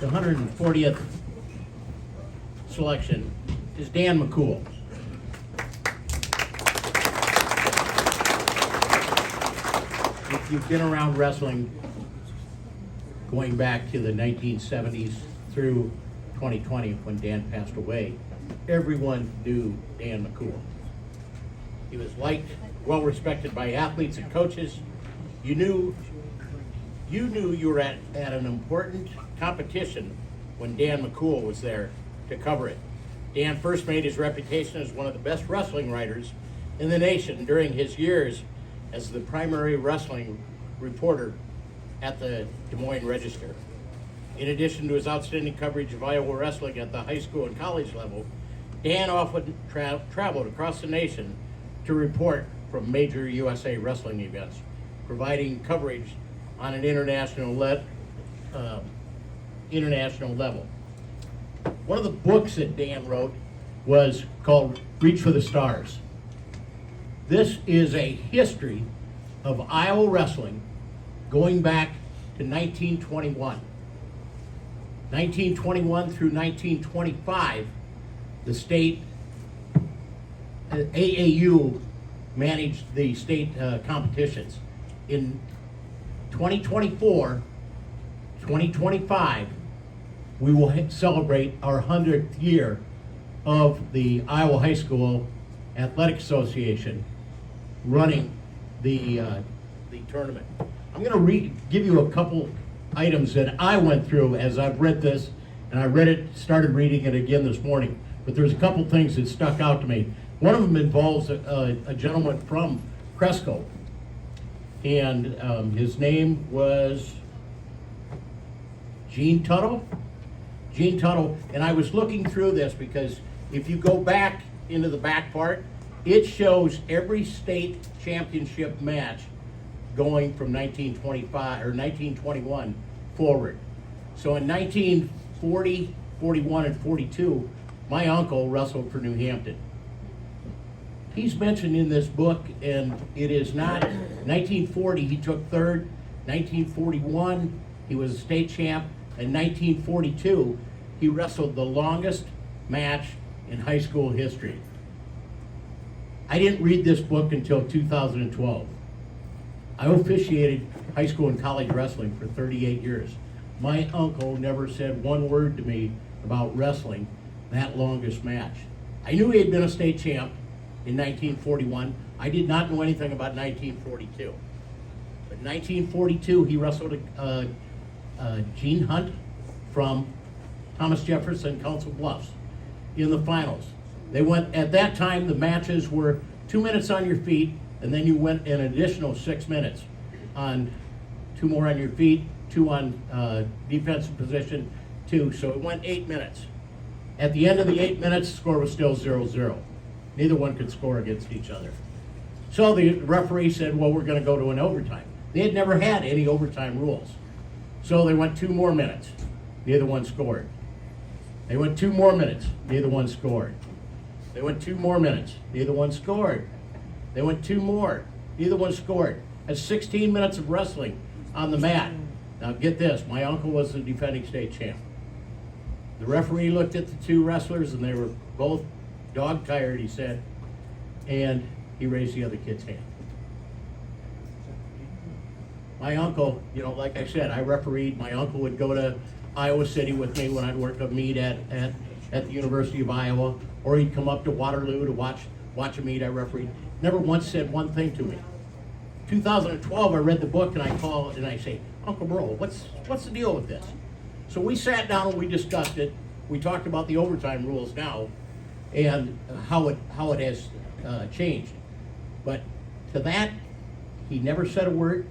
the 140th selection is Dan McCool. If you've been around wrestling going back to the 1970s through 2020 when Dan passed away, everyone knew Dan McCool. He was liked, well respected by athletes and coaches. You knew you were at an important competition when Dan McCool was there to cover it. Dan first made his reputation as one of the best wrestling writers in the nation during his years as the primary wrestling reporter at the Des Moines Register. In addition to his outstanding coverage of Iowa wrestling at the high school and college level, Dan often traveled across the nation to report from major USA wrestling events, providing coverage on an international level. One of the books that Dan wrote was called Reach for the Stars. This is a history of Iowa wrestling going back to 1921. 1921 through 1925, the state AAU managed the state competitions. In 2024, 2025, we will celebrate our 100th year of the Iowa High School Athletic Association running the tournament. I'm going to give you a couple items that I went through as I've read this, and I started reading it again this morning, but there's a couple things that stuck out to me. One of them involves a gentleman from Cresco, and his name was Gene Tuttle, and I was looking through this because if you go back into the back part, it shows every state championship match going from 1925 or 1921 forward. So in 1940, 41, and 42, my uncle wrestled for New Hampton. He's mentioned in this book, and it is not 1940, he took third. 1941, he was a state champ. In 1942, he wrestled the longest match in high school history. I didn't read this book until 2012. I officiated high school and college wrestling for 38 years. My uncle never said one word to me about wrestling that longest match. I knew he had been a state champ in 1941. I did not know anything about 1942. But in 1942, he wrestled Gene Hunt from Thomas Jefferson, Council Bluffs in the finals. They went, at that time, the matches were 2 minutes on your feet, and then you went an additional 6 minutes on 2 more on your feet, 2 on defensive position, 2. So it went 8 minutes. At the end of the 8 minutes, the score was still 0-0. Neither one could score against each other. So the referee said, well, we're going to go to an overtime. They had never had any overtime rules. So they went 2 more minutes. Neither one scored. They went 2 more minutes. Neither one scored. They went 2 more minutes. Neither one scored. They went 2 more. Neither one scored. That's 16 minutes of wrestling on the mat. Now get this, my uncle was the defending state champ. The referee looked at the 2 wrestlers and they were both dog tired, he said, and he raised the other kid's hand. My uncle, like I said, I refereed. My uncle would go to Iowa City with me when I'd work a meet at the University of Iowa, or he'd come up to Waterloo to watch a meet I refereed. Never once said one thing to me. 2012, I read the book and I call and I say, Uncle Bro, what's the deal with this? So we sat down and we discussed it. We talked about the overtime rules now and how it has changed. But to that, he never said a word.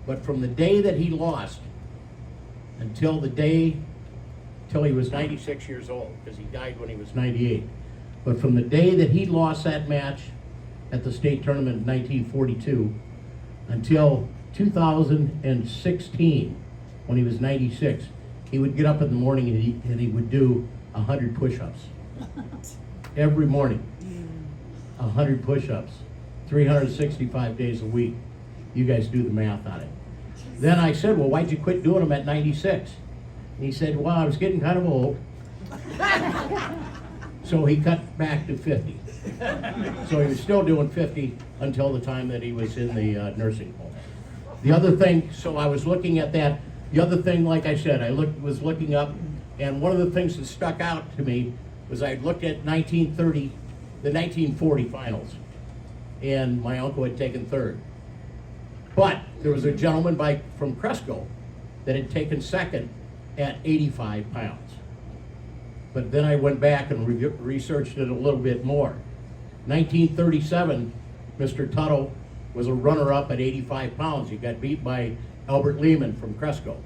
But from the day that he lost until he was 96 years old, because he died when he was 98. But from the day that he lost that match at the state tournament in 1942 until 2016, when he was 96, he would get up in the morning and he would do 100 push-ups. Every morning, 100 push-ups, 365 days a week. You guys do the math on it. Then I said, well, why'd you quit doing them at 96? And he said, well, I was getting kind of old. So he cut back to 50. So he was still doing 50 until the time that he was in the nursing home. The other thing, so I was looking at that. The other thing, like I said, I was looking up, and one of the things that stuck out to me was I looked at the 1940 finals, and my uncle had taken third. But there was a gentleman from Cresco that had taken second at 85 pounds. But then I went back and researched it a little bit more. 1937, Mr. Tuttle was a runner-up at 85 pounds. He got beat by Albert Lehman from Cresco,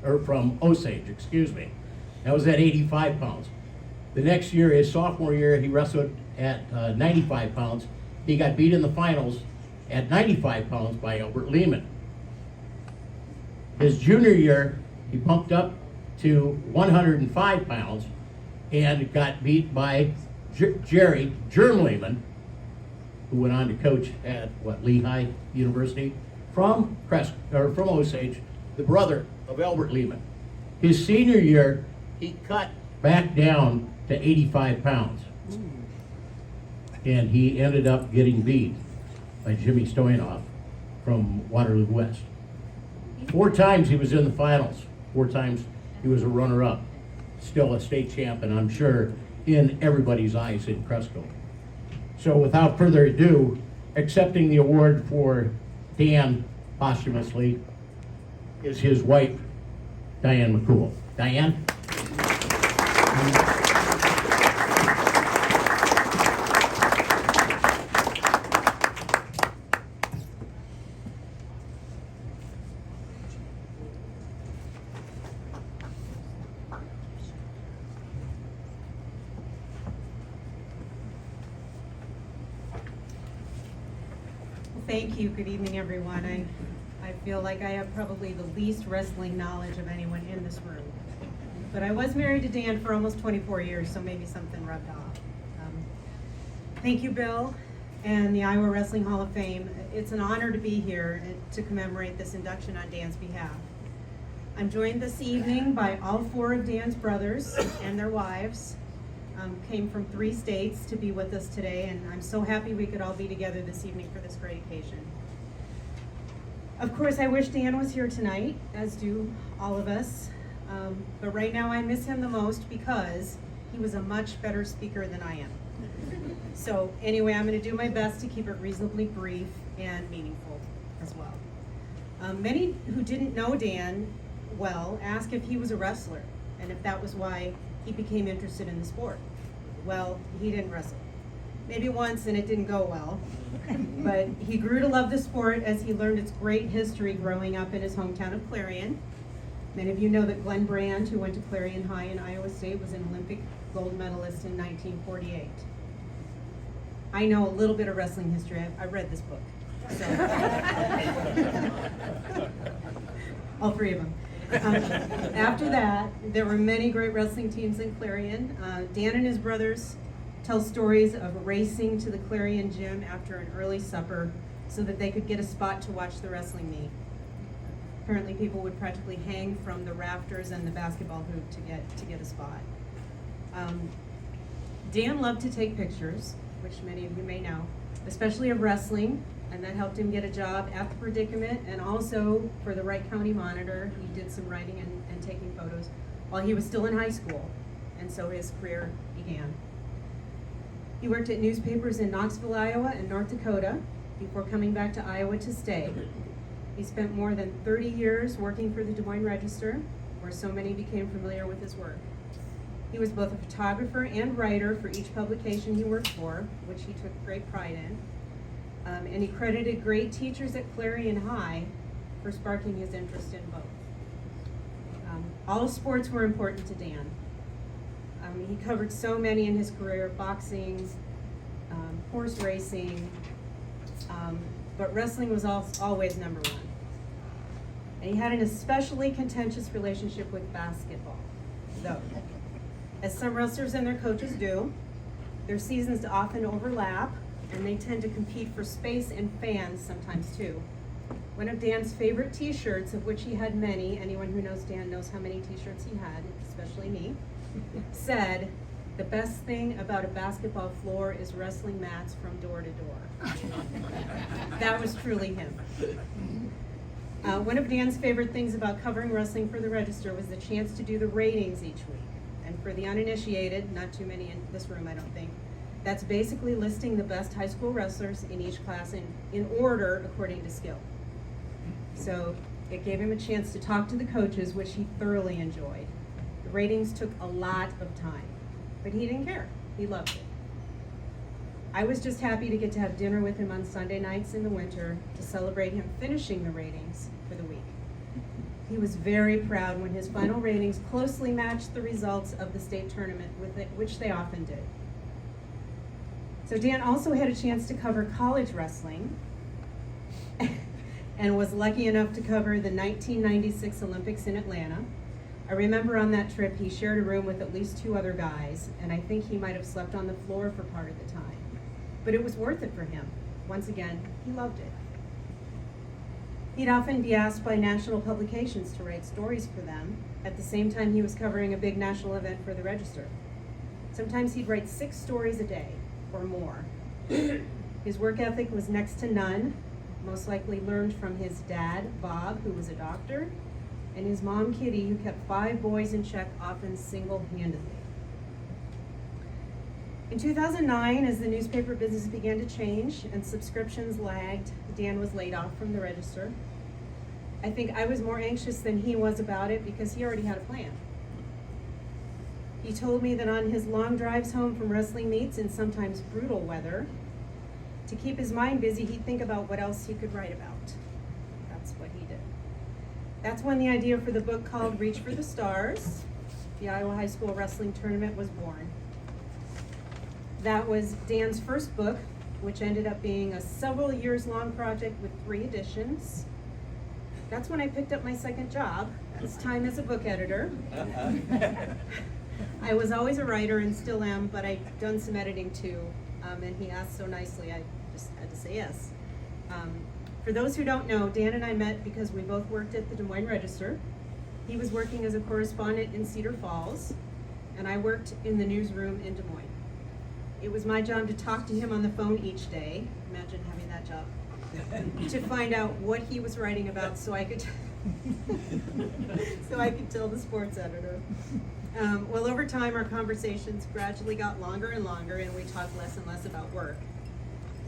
or from Osage, excuse me. That was at 85 pounds. The next year, his sophomore year, he wrestled at 95 pounds. He got beat in the finals at 95 pounds by Albert Lehman. His junior year, he pumped up to 105 pounds and got beat by Jerry Germ Lehman, who went on to coach at Lehigh University, from Osage, the brother of Albert Lehman. His senior year, he cut back down to 85 pounds. And he ended up getting beat by Jimmy Stoyanoff from Waterloo West. 4 times he was in the finals. 4 times he was a runner-up. Still a state champ, and I'm sure in everybody's eyes in Cresco. So without further ado, accepting the award for Dan posthumously is his wife, Diane McCool. Diane? Thank you. Good evening, everyone. I feel like I have probably the least wrestling knowledge of anyone in this room. But I was married to Dan for almost 24 years, so maybe something rubbed off. Thank you, Bill, and the Iowa Wrestling Hall of Fame. It's an honor to be here to commemorate this induction on Dan's behalf. I'm joined this evening by all 4 of Dan's brothers and their wives. Came from 3 states to be with us today, and I'm so happy we could all be together this evening for this great occasion. Of course, I wish Dan was here tonight, as do all of us, but right now I miss him the most because he was a much better speaker than I am. So anyway, I'm going to do my best to keep it reasonably brief and meaningful as well. Many who didn't know Dan well ask if he was a wrestler and if that was why he became interested in the sport. Well, he didn't wrestle. Maybe once and it didn't go well, but he grew to love the sport as he learned its great history growing up in his hometown of Clarion. Many of you know that Glenn Brand, who went to Clarion High in Iowa State, was an Olympic gold medalist in 1948. I know a little bit of wrestling history. I read this book. So. All 3 of them. After that, there were many great wrestling teams in Clarion. Dan and his brothers tell stories of racing to the Clarion gym after an early supper so that they could get a spot to watch the wrestling meet. Apparently people would practically hang from the rafters and the basketball hoop to get a spot. Dan loved to take pictures, which many of you may know, especially of wrestling, and that helped him get a job at the Predicament, and also for the Wright County Monitor. He did some writing and taking photos while he was still in high school, and so his career began. He worked at newspapers in Knoxville, Iowa and North Dakota before coming back to Iowa to stay. He spent more than 30 years working for the Des Moines Register, where so many became familiar with his work. He was both a photographer and writer for each publication he worked for, which he took great pride in. And he credited great teachers at Clarion High for sparking his interest in both. All sports were important to Dan. He covered so many in his career: boxing, horse racing, but wrestling was always number 1. And he had an especially contentious relationship with basketball, though. As some wrestlers and their coaches do, their seasons often overlap, and they tend to compete for space and fans sometimes too. One of Dan's favorite t-shirts, of which he had many, anyone who knows Dan knows how many t-shirts he had, especially me, said, "The best thing about a basketball floor is wrestling mats from door to door." That was truly him. One of Dan's favorite things about covering wrestling for the Register was the chance to do the ratings each week. And for the uninitiated, not too many in this room I don't think, that's basically listing the best high school wrestlers in each class in order according to skill. So it gave him a chance to talk to the coaches, which he thoroughly enjoyed. The ratings took a lot of time, but he didn't care. He loved it. I was just happy to get to have dinner with him on Sunday nights in the winter to celebrate him finishing the ratings for the week. He was very proud when his final ratings closely matched the results of the state tournament, which they often did. So Dan also had a chance to cover college wrestling and was lucky enough to cover the 1996 Olympics in Atlanta. I remember on that trip he shared a room with at least 2 other guys, and I think he might have slept on the floor for part of the time. But it was worth it for him. Once again, he loved it. He'd often be asked by national publications to write stories for them at the same time he was covering a big national event for the Register. Sometimes he'd write 6 stories a day or more. His work ethic was next to none, most likely learned from his dad, Bob, who was a doctor, and his mom, Kitty, who kept 5 boys in check, often single-handedly. In 2009, as the newspaper business began to change and subscriptions lagged, Dan was laid off from the Register. I think I was more anxious than he was about it because he already had a plan. He told me that on his long drives home from wrestling meets in sometimes brutal weather, to keep his mind busy, he'd think about what else he could write about. That's what he did. That's when the idea for the book called Reach for the Stars, the Iowa High School Wrestling Tournament, was born. That was Dan's first book, which ended up being a several years long project with 3 editions. That's when I picked up my second job, this time as a book editor. I was always a writer and still am, but I've done some editing too. And he asked so nicely, I just had to say yes. For those who don't know, Dan and I met because we both worked at the Des Moines Register. He was working as a correspondent in Cedar Falls, and I worked in the newsroom in Des Moines. It was my job to talk to him on the phone each day, imagine having that job, to find out what he was writing about so I could tell the sports editor. Well, over time, our conversations gradually got longer and longer, and we talked less and less about work.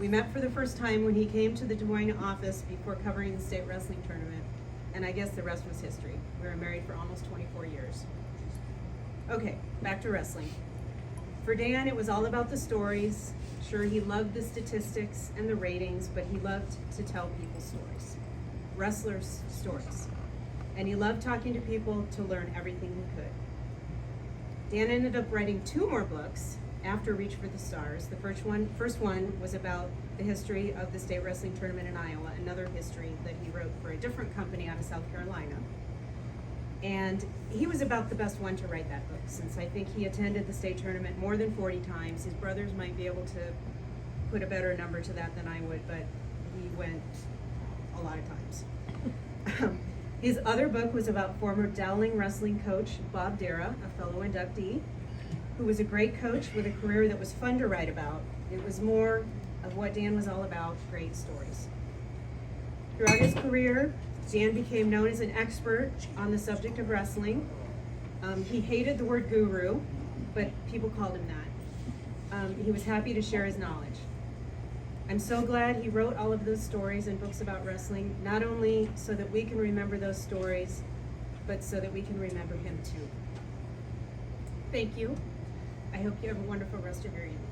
We met for the first time when he came to the Des Moines office before covering the state wrestling tournament, and I guess the rest was history. We were married for almost 24 years. Okay, back to wrestling. For Dan, it was all about the stories. Sure, he loved the statistics and the ratings, but he loved to tell people stories, wrestlers' stories. And he loved talking to people to learn everything he could. Dan ended up writing 2 more books after Reach for the Stars. The first one was about the history of the state wrestling tournament in Iowa, another history that he wrote for a different company out of South Carolina. And he was about the best one to write that book, since I think he attended the state tournament more than 40 times. His brothers might be able to put a better number to that than I would, but he went a lot of times. His other book was about former Dowling wrestling coach Bob Dara, a fellow inductee, who was a great coach with a career that was fun to write about. It was more of what Dan was all about, great stories. Throughout his career, Dan became known as an expert on the subject of wrestling. He hated the word guru, but people called him that. He was happy to share his knowledge. I'm so glad he wrote all of those stories and books about wrestling, not only so that we can remember those stories, but so that we can remember him too. Thank you. I hope you have a wonderful rest of your evening.